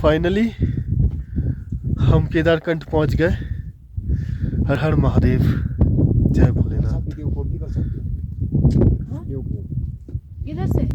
Finally हम केदारकंठ पहुंच गए। हर हर महादेव, जय भोलेनाथ। इधर से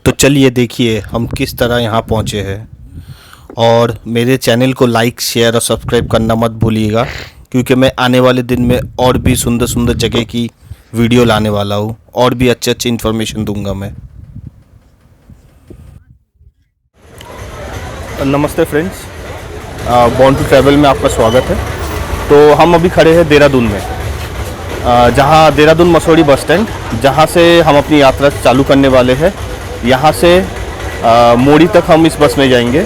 तो चलिए देखिए हम किस तरह यहाँ पहुँचे हैं। और मेरे चैनल को लाइक शेयर और सब्सक्राइब करना मत भूलिएगा, क्योंकि मैं आने वाले दिन में और भी सुंदर सुंदर जगह की वीडियो लाने वाला हूँ और भी अच्छे अच्छे इन्फॉर्मेशन दूंगा मैं। नमस्ते फ्रेंड्स, बॉर्न टू ट्रैवल में आपका स्वागत है। तो हम अभी खड़े हैं देहरादून में, जहाँ देहरादून मसौड़ी बस स्टैंड, जहाँ से हम अपनी यात्रा चालू करने वाले हैं। यहाँ से मोड़ी तक हम इस बस में जाएंगे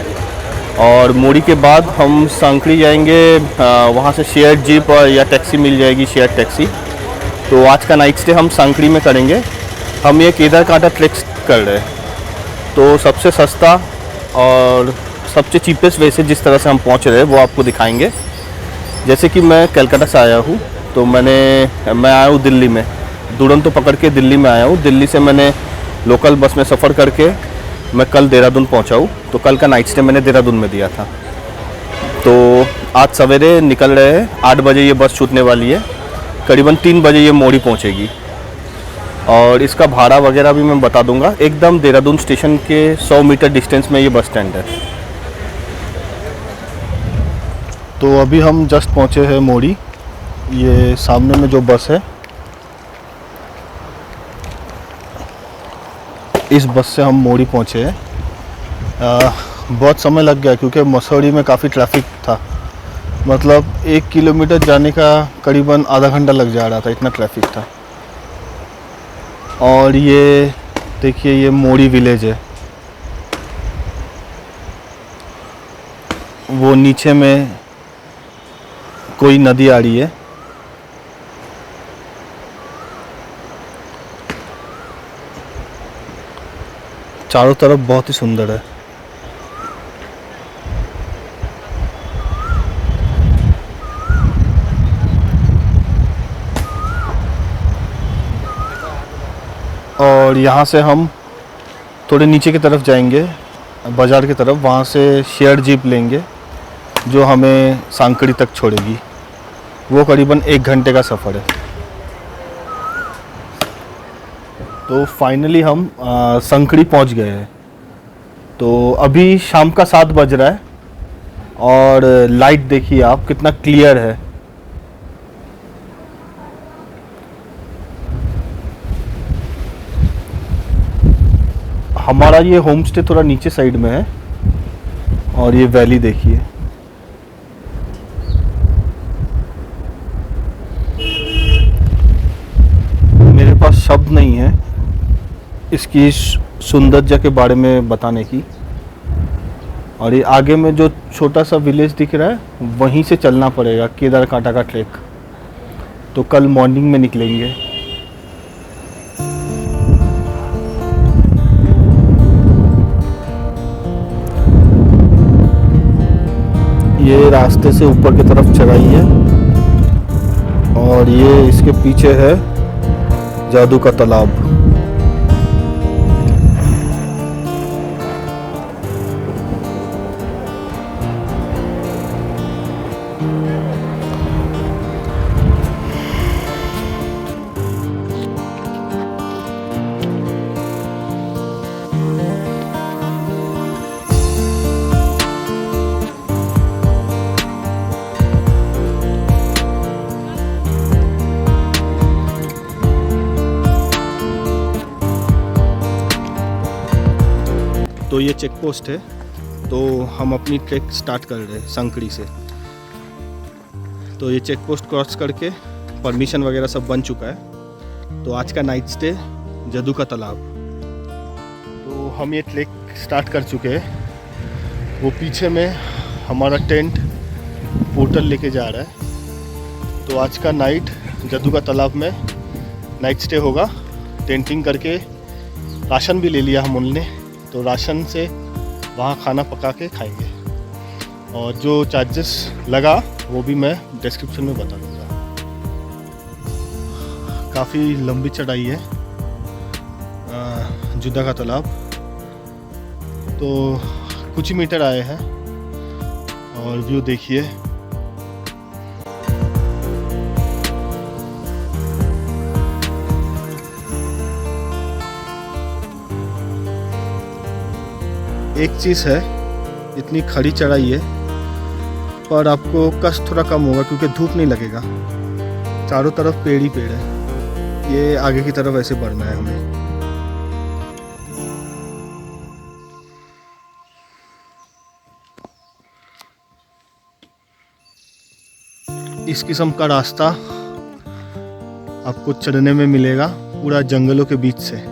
और मोड़ी के बाद हम सांकड़ी जाएंगे। वहाँ से शेयर जीप या टैक्सी मिल जाएगी, शेयर टैक्सी। तो आज का नाइट स्टे हम सांकड़ी में करेंगे। हम ये केदारकांठा ट्रेक कर रहे हैं, तो सबसे सस्ता और सबसे चीपेस्ट वे से जिस तरह से हम पहुँच रहे हैं वो आपको दिखाएंगे। जैसे कि मैं कलकत्ता से आया हूँ, तो मैं आया हूँ दिल्ली में, दुरंतो पकड़ के दिल्ली में आया हूँ। दिल्ली से मैंने लोकल बस में सफ़र करके मैं कल देहरादून पहुँचा हूँ। तो कल का नाइट स्टे मैंने देहरादून में दिया था। तो आज सवेरे निकल रहे हैं, 8 बजे ये बस छूटने वाली है, करीबन 3 बजे ये मोड़ी पहुँचेगी। और इसका भाड़ा वगैरह भी मैं बता दूंगा। एकदम देहरादून स्टेशन के 100 मीटर डिस्टेंस में ये बस स्टैंड है। तो अभी हम जस्ट पहुँचे हैं मोड़ी। ये सामने में जो बस है, इस बस से हम मोड़ी पहुँचे हैं। बहुत समय लग गया क्योंकि मसौड़ी में काफ़ी ट्रैफिक था। मतलब 1 किलोमीटर जाने का करीबन आधा घंटा लग जा रहा था, इतना ट्रैफिक था। और ये देखिए, ये मोड़ी विलेज है। वो नीचे में कोई नदी आ रही है। चारों तरफ बहुत ही सुंदर है। और यहाँ से हम थोड़े नीचे की तरफ जाएंगे, बाज़ार की तरफ। वहाँ से शेयर जीप लेंगे जो हमें सांकड़ी तक छोड़ेगी। वो करीबन 1 घंटे का सफ़र है। तो फाइनली हम सांकड़ी पहुँच गए हैं। तो अभी शाम का 7 बज रहा है और लाइट देखिए आप कितना क्लियर है। हमारा ये होम स्टे थोड़ा नीचे साइड में है और ये वैली देखिए। मेरे पास शब्द नहीं है इसकी सौंदर्य के बारे में बताने की। और ये आगे में जो छोटा सा विलेज दिख रहा है, वहीं से चलना पड़ेगा केदारकांठा का ट्रैक। तो कल मॉर्निंग में निकलेंगे। ये रास्ते से ऊपर की तरफ चढ़ाई है और ये इसके पीछे है जादू का तालाब। तो ये चेक पोस्ट है। तो हम अपनी ट्रैक स्टार्ट कर रहे हैं सांकड़ी से। तो ये चेक पोस्ट क्रॉस करके परमिशन वगैरह सब बन चुका है। तो आज का नाइट स्टे जादू का तालाब। तो हम ये ट्रैक स्टार्ट कर चुके हैं। वो पीछे में हमारा टेंट पोर्टल लेके जा रहा है। तो आज का नाइट जादू का तालाब में नाइट स्टे होगा। टेंटिंग करके राशन भी ले लिया हम उनने। तो राशन से वहाँ खाना पका के खाएंगे। और जो चार्जेस लगा वो भी मैं डिस्क्रिप्शन में बता दूँगा। काफ़ी लंबी चढ़ाई है जुदा का तालाब। तो कुछ ही मीटर आए हैं और व्यू देखिए। एक चीज़ है, इतनी खड़ी चढ़ाई है पर आपको कष्ट थोड़ा कम होगा क्योंकि धूप नहीं लगेगा। चारों तरफ पेड़ ही पेड़ है। ये आगे की तरफ ऐसे बढ़ना है हमें। इस किस्म का रास्ता आपको चढ़ने में मिलेगा पूरा जंगलों के बीच से।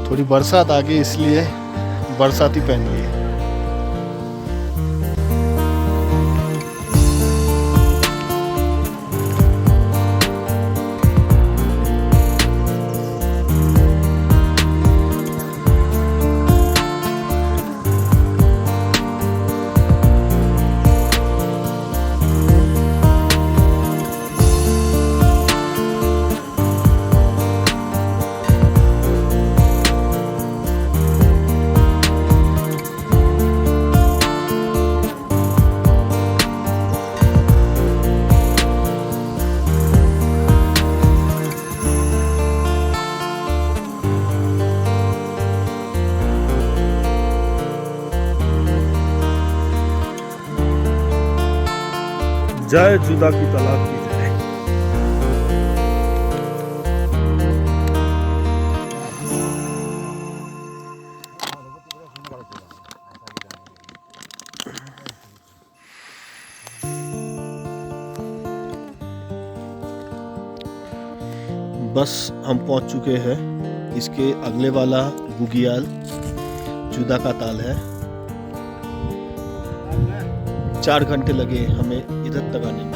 थोड़ी बरसात आ गई इसलिए बरसाती पहन ली है। जय जुदा की तालाब की जय। बस हम पहुंच चुके हैं। इसके अगले वाला बुगियाल जुदा का ताल है। 4 घंटे लगे हमें इधर तक आने में।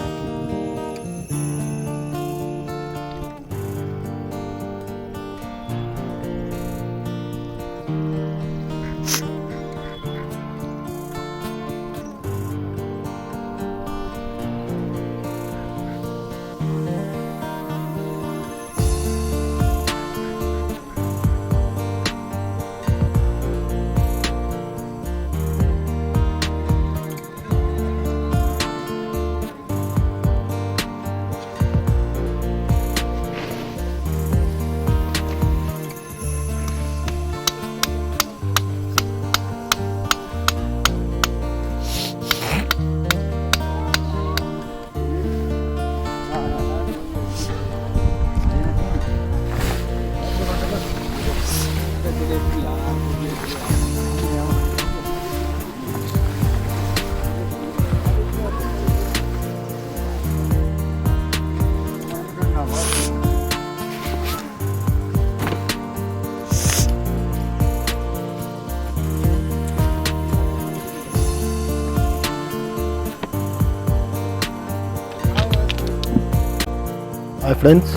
हाय फ्रेंड्स,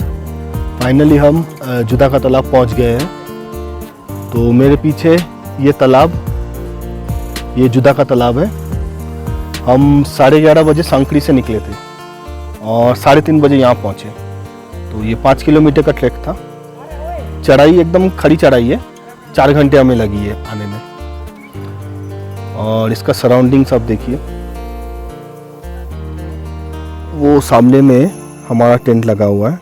फाइनली हम जुदा का तालाब पहुंच गए हैं। तो मेरे पीछे ये तालाब, ये जुदा का तालाब है। हम 11:30 बजे सांकड़ी से निकले थे और 3:30 बजे यहाँ पहुँचे। तो ये 5 किलोमीटर का ट्रैक था। चढ़ाई एकदम खड़ी चढ़ाई है। 4 घंटे हमें लगी है आने में। और इसका सराउंडिंग्स आप देखिए, वो सामने में हमारा टेंट लगा हुआ है।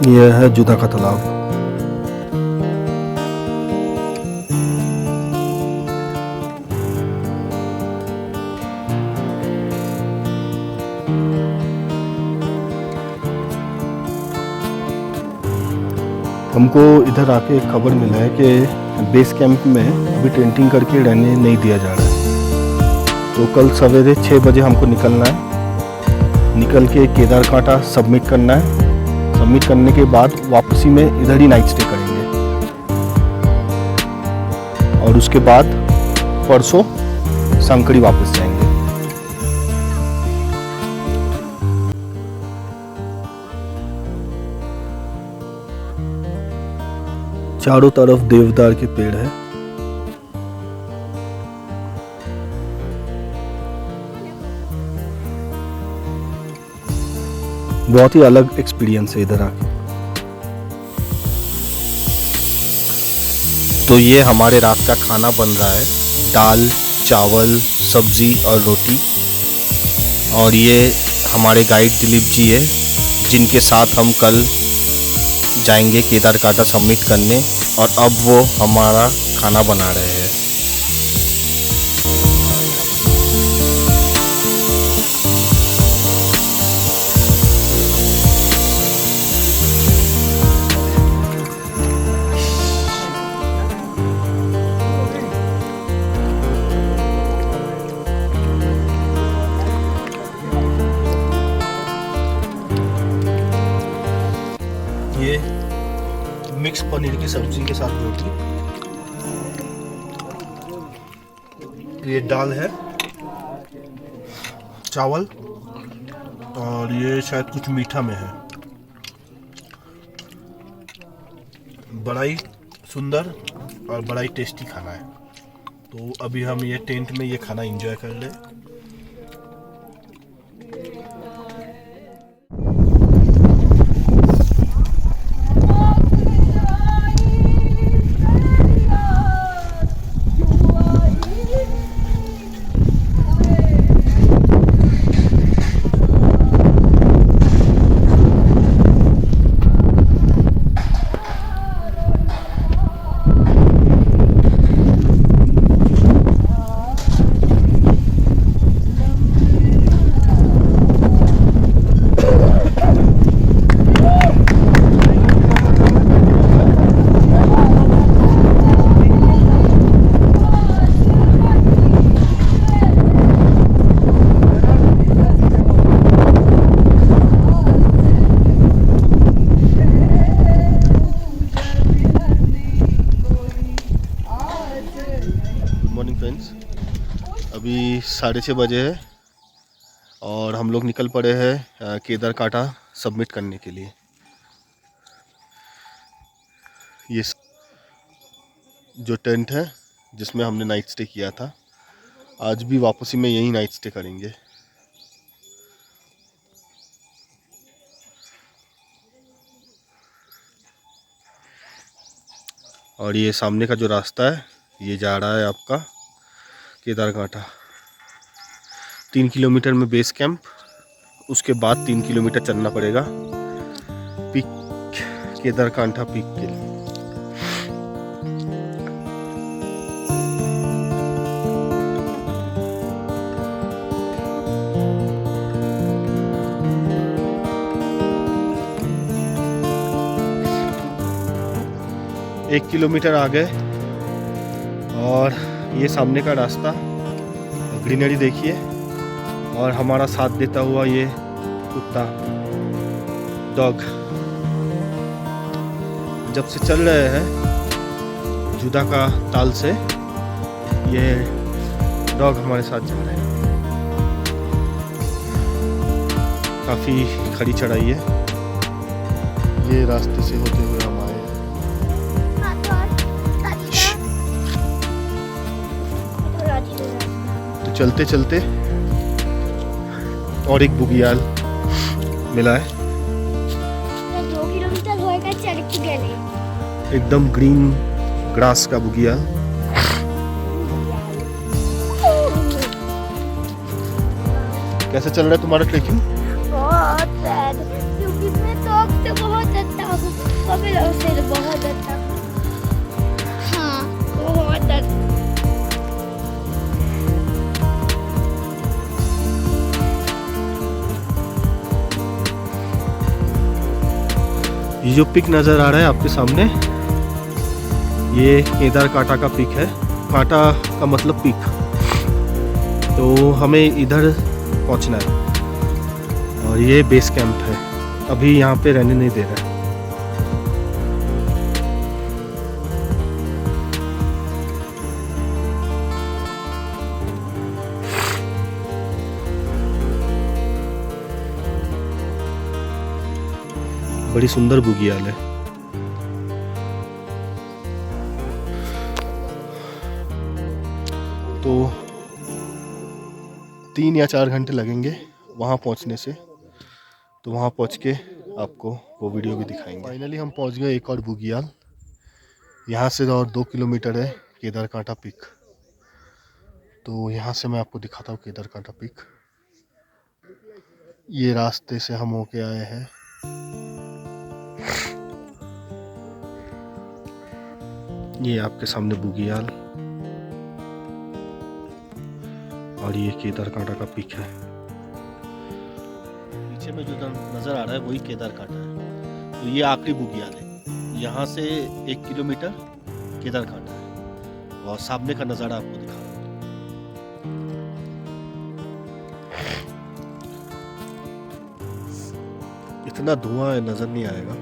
यह है जुदा का तालाब। हमको इधर आके एक खबर मिला है कि बेस कैंप में अभी टेंटिंग करके रहने नहीं दिया जा रहा है। तो कल सवेरे 6 बजे हमको निकलना है। निकल के केदारकांठा सबमिट करना है। सबमिट करने के बाद वापसी में इधर ही नाइट स्टे करेंगे और उसके बाद परसों संकड़ी वापस जाएंगे। चारों तरफ देवदार के पेड़ है। बहुत ही अलग एक्सपीरियंस है इधर आके। तो ये हमारे रात का खाना बन रहा है, दाल, चावल, सब्जी और रोटी। और ये हमारे गाइड दिलीप जी है, जिनके साथ हम कल जाएंगे केदारकांठा सबमिट करने, और अब वो हमारा खाना बना रहे हैं। ये मिक्स पनीर की सब्जी के साथ रोटी, ये दाल है, चावल, और ये शायद कुछ मीठा में है। बड़ा ही सुंदर और बड़ा ही टेस्टी खाना है। तो अभी हम ये टेंट में ये खाना एंजॉय कर ले। अभी 6:30 बजे है और हम लोग निकल पड़े हैं केदारकांठा सबमिट करने के लिए। ये जो टेंट है जिसमें हमने नाइट स्टे किया था, आज भी वापसी में यही नाइट स्टे करेंगे। और ये सामने का जो रास्ता है ये जा रहा है आपका केदारकांठा। 3 किलोमीटर में बेस कैंप, उसके बाद 3 किलोमीटर चलना पड़ेगा पीक, केदारकांठा पीक के लिए। एक किलोमीटर आगे और ये सामने का रास्ता, ग्रीनरी देखिए, और हमारा साथ देता हुआ ये कुत्ता, डॉग। जब से चल रहे हैं जुदा का ताल से, ये डॉग हमारे साथ चल रहे हैं। काफ़ी खड़ी चढ़ाई है, ये रास्ते से होते हुए हम आए। तो चलते चलते और एक बुगियाल मिला है, 2 किलोमीटर होएगा चढ़ के गए। एकदम ग्रीन ग्रास का बुगियाल। कैसे चल रहा है तुम्हारा ट्रेकिंग? बहुत सैड, क्योंकि इसमें तो से बहुत अच्छा हो, कभी से बहुत अच्छा। हाँ बहुत अच्छा। ये जो पिक नज़र आ रहा है आपके सामने, ये केदार कांटा का पिक है। कांटा का मतलब पिक। तो हमें इधर पहुंचना है और ये बेस कैंप है। अभी यहाँ पे रहने नहीं दे रहा है। बड़ी सुंदर बुगियाल है। तो 3 या 4 घंटे लगेंगे वहाँ पहुँचने से। तो वहाँ पहुँच के आपको वो वीडियो भी दिखाएंगे। फाइनली हम पहुँच गए एक और बुगियाल। यहाँ से और 2 किलोमीटर है केदार कांटा पिक। तो यहाँ से मैं आपको दिखाता हूँ केदार कांटा पिक। ये रास्ते से हम होके आए हैं। ये आपके सामने बुगियाल और ये केदार कांटा का पिक है। पीछे में जो नजर आ रहा है वही केदार कांटा है। तो ये आखिरी बुगियाल है। यहाँ से 1 किलोमीटर केदार कांटा है और सामने का नज़ारा आपको दिखा रहा हूँ। इतना धुआं नजर नहीं आएगा।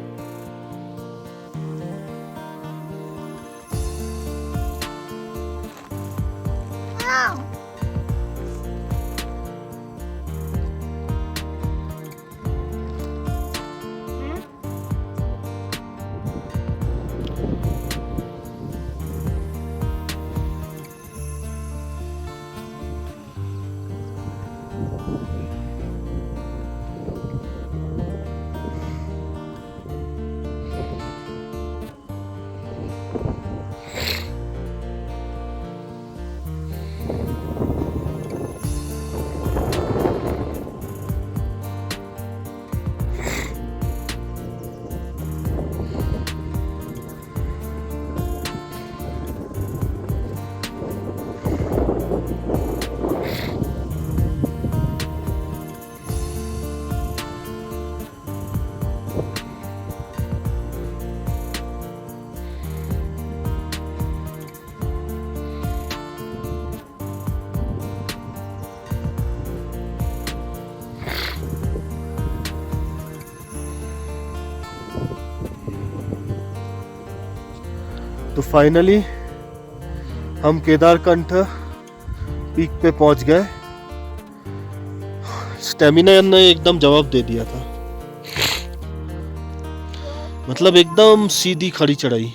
तो फाइनली हम केदारकंठ पीक पे पहुंच गए। स्टेमिना ने एकदम जवाब दे दिया था। मतलब एकदम सीधी खड़ी चढ़ाई,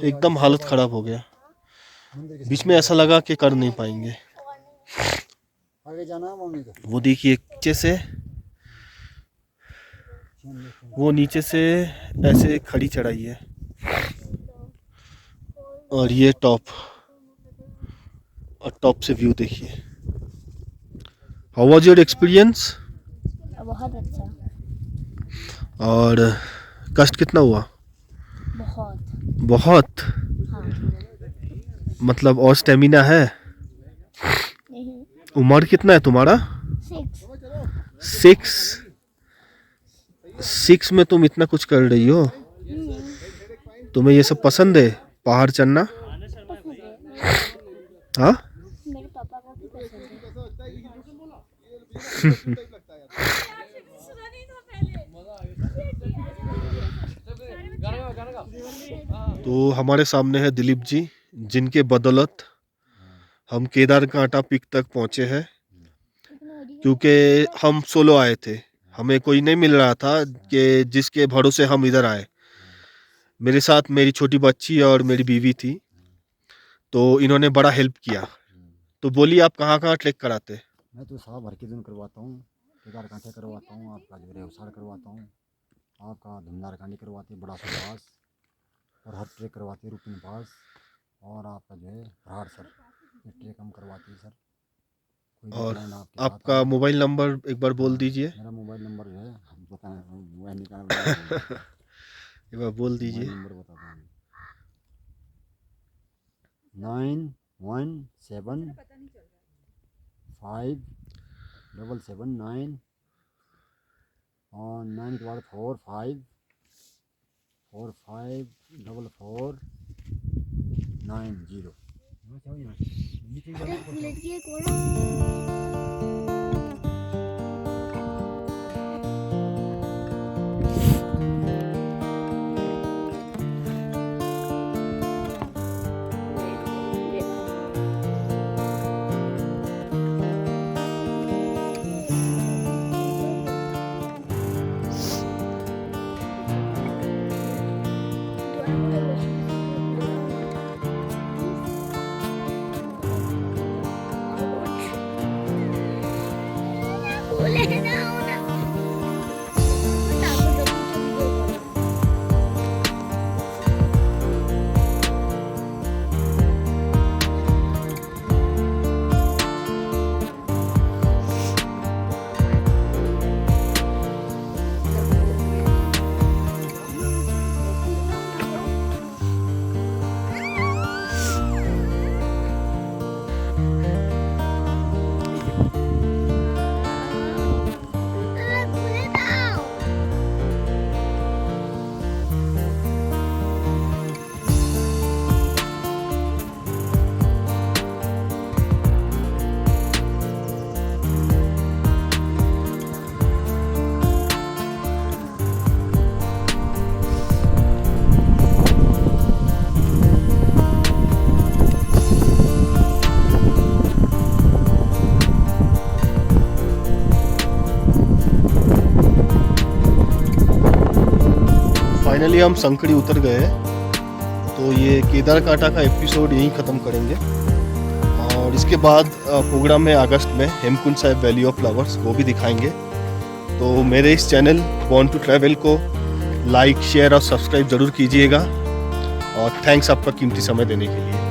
एकदम हालत खराब हो गया। बीच में ऐसा लगा कि कर नहीं पाएंगे। वो देखिए नीचे से ऐसे खड़ी चढ़ाई है और ये टॉप, और टॉप से व्यू देखिए। How was your experience? बहुत अच्छा। और कष्ट कितना हुआ? बहुत बहुत। हाँ। मतलब और स्टेमिना है? नहीं। उम्र कितना है तुम्हारा? 6 में तुम इतना कुछ कर रही हो? तुम्हें ये सब पसंद है, पहाड़ चढ़ना? हाँ? मेरे पापा को भी पसंद है। तो हमारे सामने है दिलीप जी, जिनके बदौलत हम केदार कांटा पीक तक पहुंचे हैं। क्योंकि हम सोलो आए थे, हमें कोई नहीं मिल रहा था कि जिसके भरोसे हम इधर आए। मेरे साथ मेरी छोटी बच्ची और मेरी बीवी थी, तो इन्होंने बड़ा हेल्प किया। तो बोलिए आप कहाँ कहाँ ट्रैक कराते? मैं तो साहब हर के दिन करवाता हूँ, केदार कांठे करवाता हूँ, आपका जो है उसाड़ करवाता हूँ, आपका धुंधार कांडी करवाती है, बड़ा सा पास, और हर ट्रैक करवाती है रुपिन पास, और आपका जो है हराड़ सर, ये ट्रैक हम करवाती है सर। कोई और लाइन आपके साथ आपका आए। मोबाइल नंबर एक बार बोल दीजिए। मेरा मोबाइल नंबर जो है बताएं, मोबाइल निकाल एक बार बोल मोबाइल दीजिए। नंबर बताता हूँ 91757779 और 9 के बाद 45454490। अरे लड़की को बोले ना होना फाइनली हम संकड़ी उतर गए हैं। तो ये केदारकांठा का एपिसोड यहीं ख़त्म करेंगे और इसके बाद प्रोग्राम है अगस्त में Hemkund Sahib valley of flowers, वो भी दिखाएंगे। तो मेरे इस चैनल बॉर्न टू ट्रैवल को लाइक शेयर और सब्सक्राइब ज़रूर कीजिएगा और थैंक्स आपका कीमती समय देने के लिए।